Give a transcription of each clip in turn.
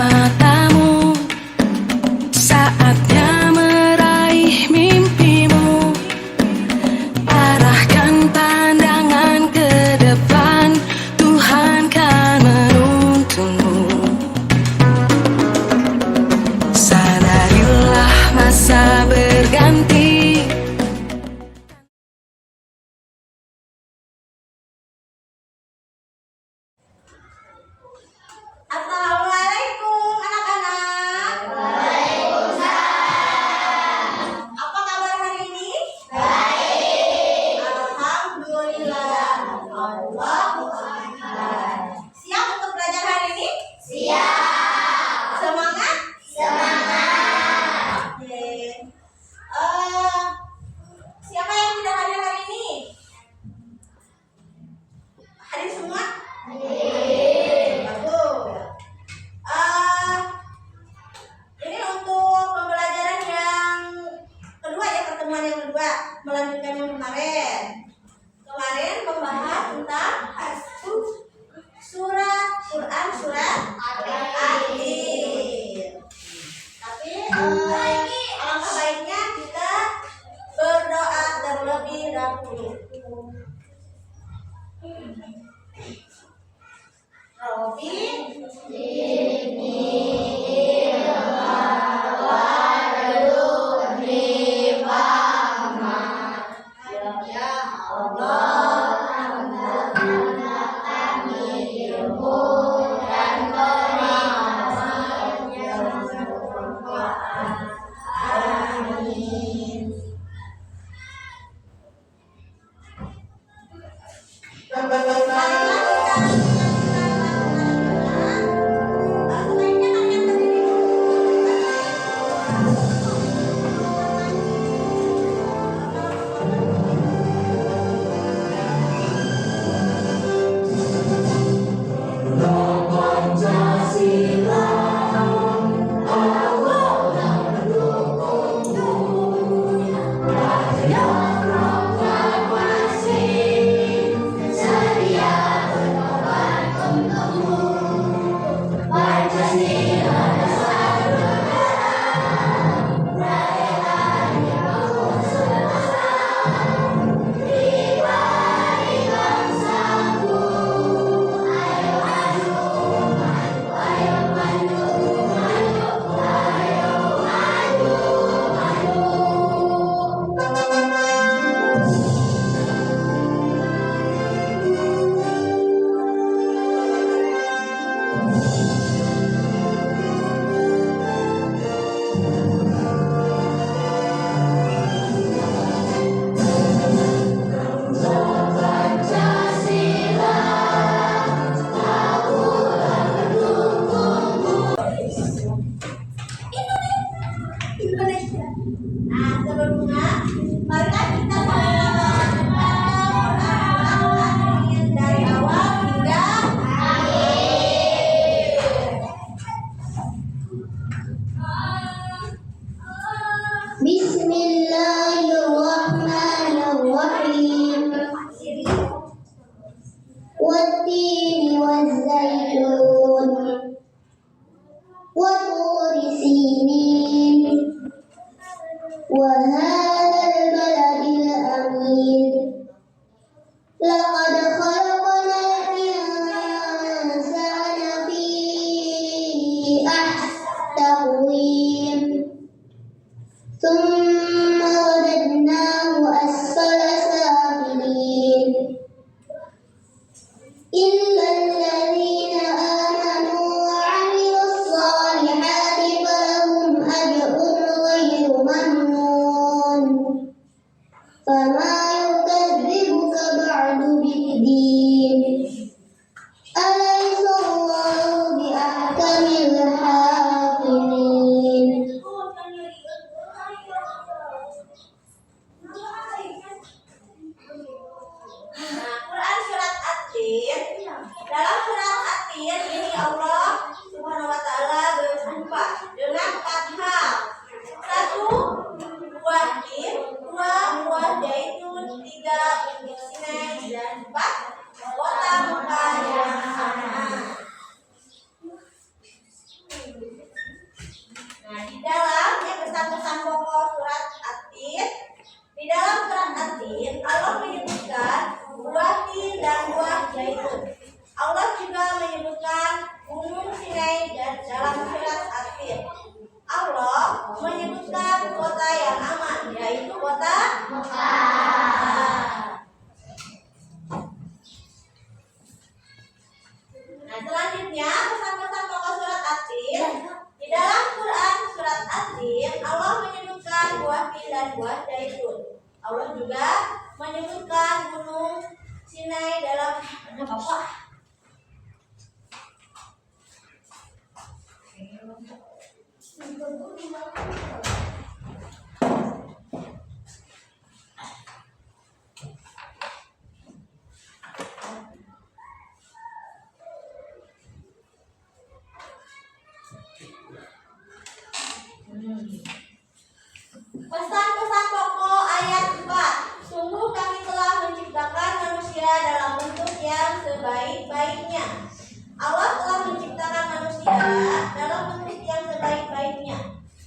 matamu, saatnya meraih mimpimu. Arahkan pandangan ke depan, Tuhan kan menuntunmu. Sadarilah masa berganti. Assalamualaikum anak-anak. Waalaikumsalam. Apa kabar hari ini? Baik. Alhamdulillah. Alhamdulillah. Siap untuk belajar hari ini? Siap. Semangat? Semangat. Oke. Siapa yang tidak hadir hari ini? Hadir semua? Hadir. Bagus. Ini untuk pembelajaran yang kedua ya, pertemuan yang kedua, melanjutkan yang kemarin. Kemarin membahas tentang surat Quran surat Al-Akhir. Tapi alangkah baiknya kita berdoa terlebih dahulu. Robi Indonesia. Nah, sebelumnya marilah kita mengenal dari awal hingga akhir. Bismillahirrahmanirrahim. Wat-tini waz-zaitun wa turi sinin wa hadzal baladil amin. Laqad khalaqnal insana fi ahsani taqwim. Tsumma radadnahu asfala safilin. Illa alladhina amanu wa 'amilus solihati falahum ajrun ghairu mamnun. Fama yukadzibuka ba'du bid-din. Alaysa Allahu biahkamil hakimin. Pesan-pesan pokok ayat 4. Sungguh kami telah menciptakan manusia dalam bentuk yang sebaik-baiknya. Allah telah menciptakan manusia dalam bentuk yang sebaik-baiknya.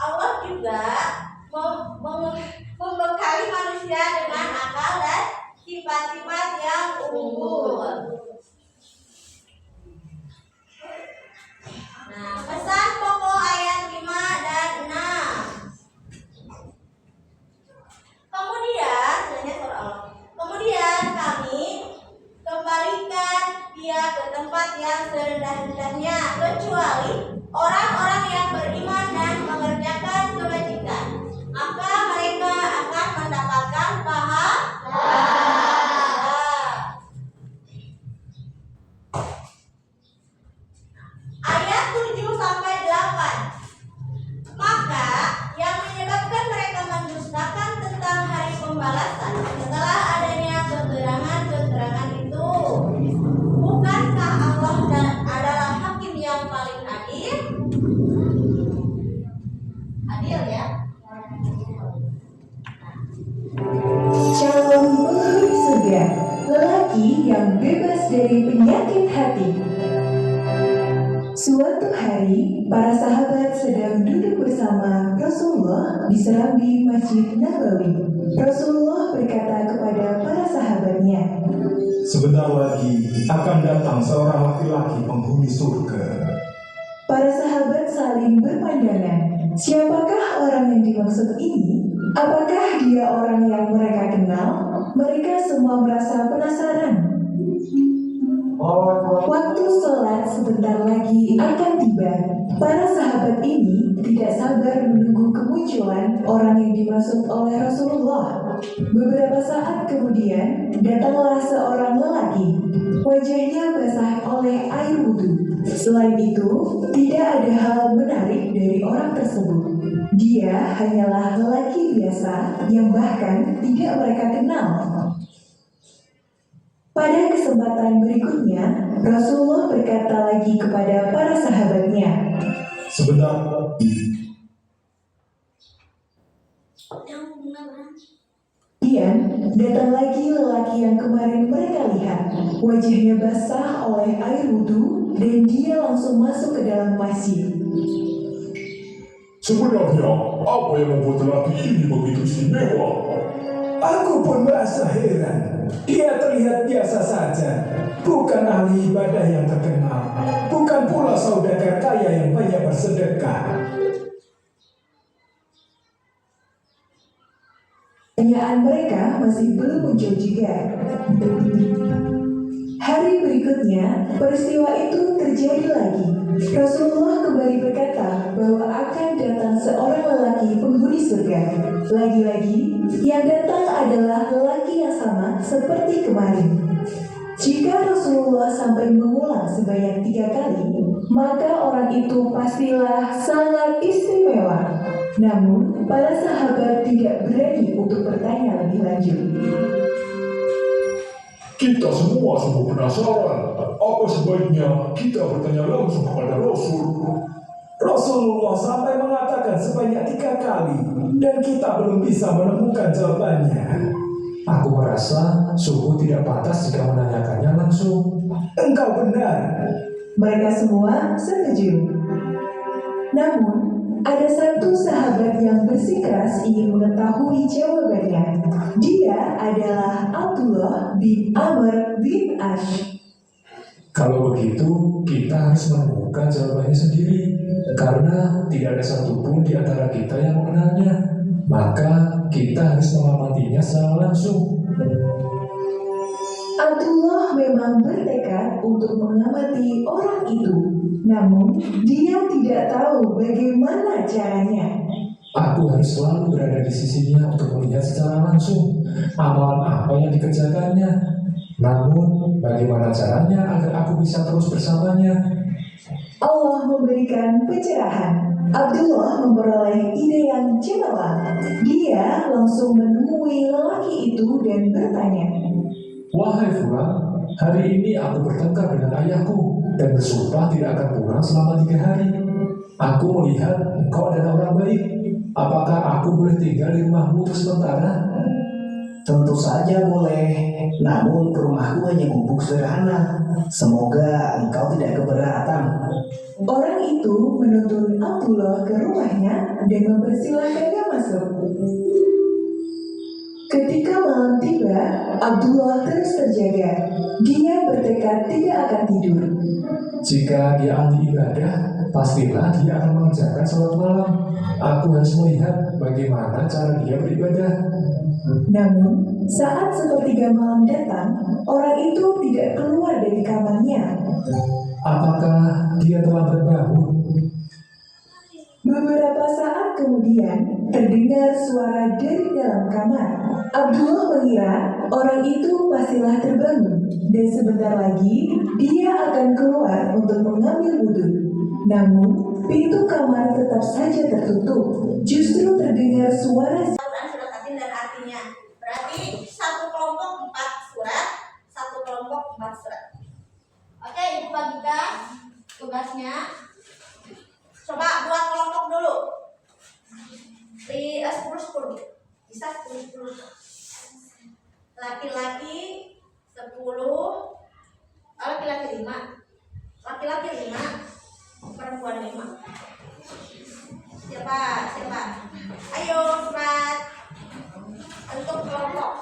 Allah juga membekali manusia dengan akal dan sifat-sifat yang unggul. Nah, pesan pokok ayat 5 dan 6. Kemudian kami kembalikan dia ke tempat yang serendah-rendahnya, kecuali orang-orang yang beriman dan mengerjakan kebajikan, maka mereka akan mendapatkan pahala. Ayat 7 sampai 8. Maka yang menyebabkan mereka mendustakan tentang hari pembalasan setelah adanya keterangan-keterangan itu, bukankah Allah adalah hakim yang paling adil? Adil ya. Calon penghuni surga, lelaki yang bebas dari penyakit hati. Suatu hari, para sahabat sedang duduk bersama Rasulullah di serambi Masjid Nabawi. Rasulullah berkata kepada para sahabatnya, "Sebentar lagi akan datang seorang laki-laki penghuni surga." Para sahabat saling berpandangan, siapakah orang yang dimaksud ini? Apakah dia orang yang mereka kenal? Mereka semua merasa penasaran. Waktu sholat sebentar lagi akan tiba. Para sahabat ini tidak sabar menunggu kemunculan orang yang dimaksud oleh Rasulullah. Beberapa saat kemudian datanglah seorang lelaki. Wajahnya basah oleh air wudhu. Selain itu, tidak ada hal menarik dari orang tersebut. Dia hanyalah lelaki biasa yang bahkan tidak mereka kenal. Pada kesempatan berikutnya, Rasulullah berkata lagi kepada para sahabatnya, "Sebentar lagi." Kemudian datang lagi lelaki yang kemarin mereka lihat. Wajahnya basah oleh air wudhu dan dia langsung masuk ke dalam masjid. "Sebenarnya apa yang membuat lelaki ini begitu istimewa?" Aku pun merasa heran. Dia terlihat biasa saja, bukan ahli ibadah yang terkenal, bukan pula saudagar kaya yang banyak bersedekah. Pertanyaan mereka masih belum muncul juga. Hari berikutnya, peristiwa itu terjadi lagi. Rasulullah kembali berkata bahwa akan datang seorang lelaki penghuni surga. Lagi-lagi, yang datang adalah lelaki yang sama seperti kemarin. Jika Rasulullah sampai mengulang sebanyak 3 kali, maka orang itu pastilah sangat istimewa. Namun, para sahabat tidak berani untuk bertanya lebih lanjut. Kita semua sungguh penasaran. Apa sebaiknya kita bertanya langsung kepada Rasul? Rasulullah sampai mengatakan sebanyak 3 kali, dan kita belum bisa menemukan jawabannya. Aku merasa sungguh tidak pantas jika menanyakannya langsung. Engkau benar. Mereka semua setuju. Namun, ada satu sahabat yang bersikeras ingin mengetahui jawabannya. Dia adalah Abdullah bin Amr bin Ash. Kalau begitu, kita harus menemukan jawabannya sendiri, karena tidak ada satupun di antara kita yang mengenalnya. Maka kita harus mengamatinya secara langsung. Abdullah memang bertekad untuk mengamati orang itu. Namun, dia tidak tahu bagaimana caranya. Aku harus selalu berada di sisinya untuk melihat secara langsung amalan apa yang dikerjakannya. Namun, bagaimana caranya agar aku bisa terus bersamanya? Allah memberikan pencerahan. Abdullah memperoleh ide yang cemerlang. Dia langsung menemui lelaki itu dan bertanya, Wahai Fulan, hari ini aku bertengkar dengan ayahku dan bersumpah tidak akan pulang selama 3 hari. Aku melihat engkau adalah orang baik. Apakah aku boleh tinggal di rumahmu untuk sementara? Tentu saja boleh, namun rumahku hanya gubuk sederhana. Semoga engkau tidak keberatan. Orang itu menuntun Abdullah ke rumahnya dan mempersilahkannya masuk. Ketika malam tiba, Abdullah terus terjaga. Dia bertekad tidak akan tidur. Jika dia ahli ibadah, pastilah dia akan mengerjakan sholat malam. Aku harus melihat bagaimana cara dia beribadah. Namun, saat sepertiga malam datang, orang itu tidak keluar dari kamarnya. Apakah dia terlambat bangun? Beberapa saat kemudian, terdengar suara dari dalam kamar. Abdullah mengira orang itu pastilah terbangun, dan sebentar lagi dia akan keluar untuk mengambil wudhu. Namun, pintu kamar tetap saja tertutup. Justru terdengar suara Al-Quran surat Yasin dan artinya. Berarti satu kelompok 4 surat, satu kelompok 4 surat. Oke, Ibu bagikan tugasnya. Coba buat kelompok dulu. 10. Bisa 10. Laki-laki 10, laki-laki 5. Laki-laki 5, perempuan 5. Siapa? Ayo, Frat. Untuk kelompok.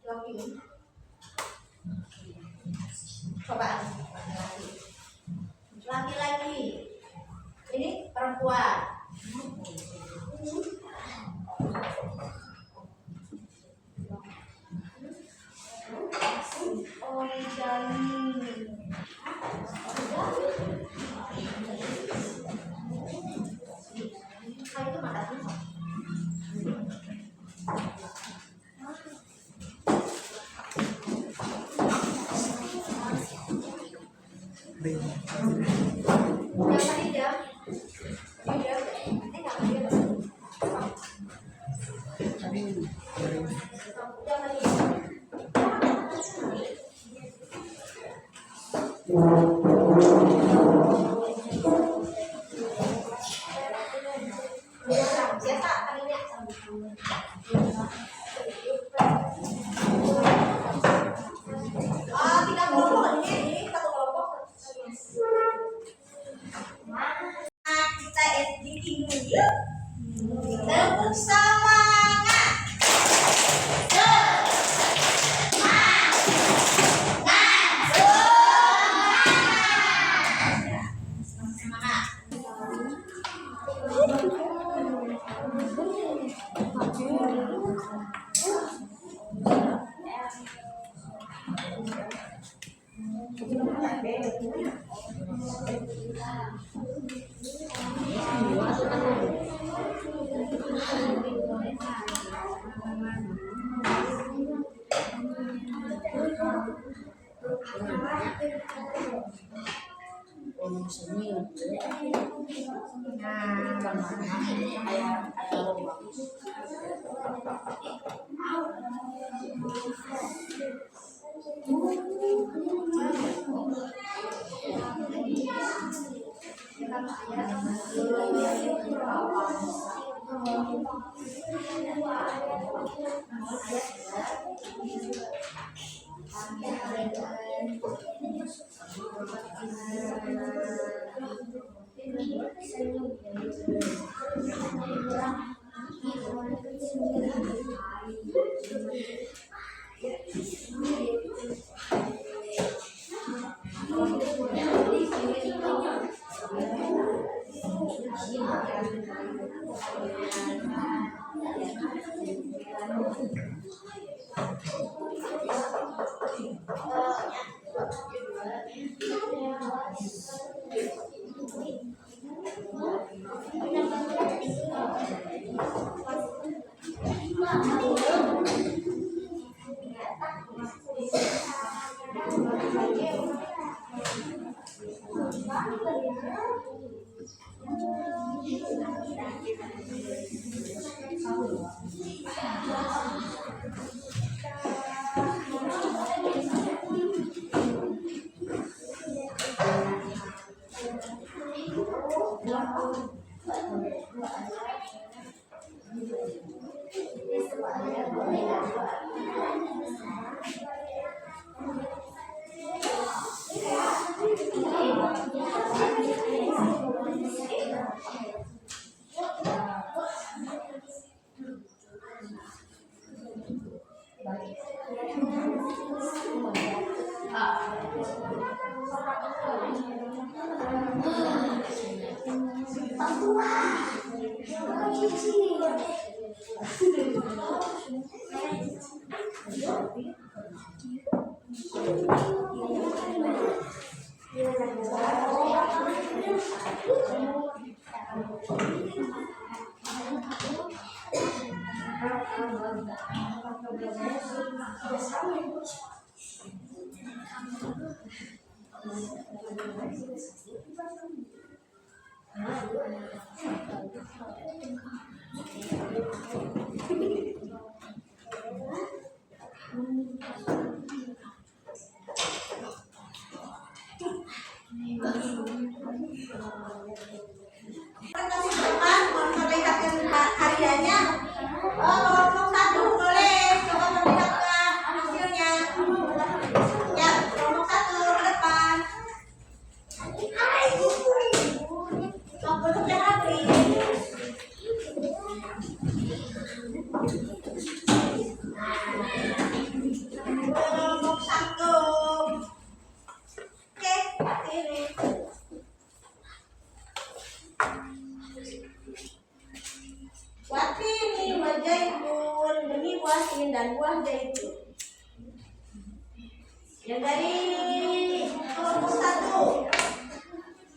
Laki-laki. Coba laki-laki. Ini perempuan. Itu makasih. Tiga kelompok ini satu kelompok. Kita editing dulu yuk. Tepuk semangat. Hariannya kelompok 1 boleh coba memperlihatkan hasilnya. Ya, kelompok 1 ke depan. Kelompok Jahri. Kelompok 1. Oke, ini. Watini wa jaitun, demi wasin dan buah zaitun. Yang dari kelompok 1,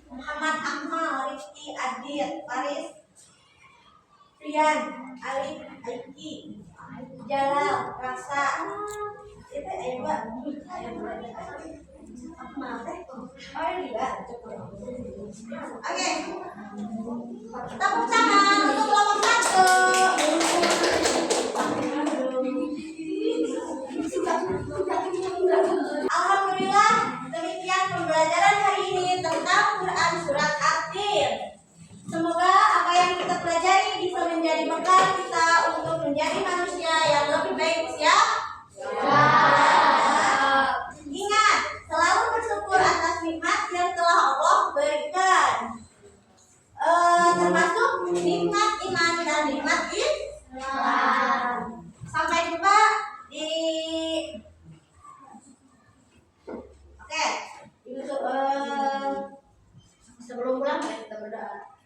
Muhammad Akmal, Rifki, Adit, Faris, Rian, Alif, Aiki, Jalal, Raksa. Itu ayo Akmal teh. Oh ini juga. Oke. Tepuk tangan untuk kelompok 1. Alhamdulillah, demikian pembelajaran hari ini tentang Quran Surat At-Tin. Semoga apa yang kita pelajari bisa menjadi bekal kita untuk menjadi manusia yang lebih baik. Siap? Ingat, selalu bersyukur atas nikmat yang telah Allah berikan. Termasuk nikmat iman dan nikmat Islam. Sampai jumpa di sebelum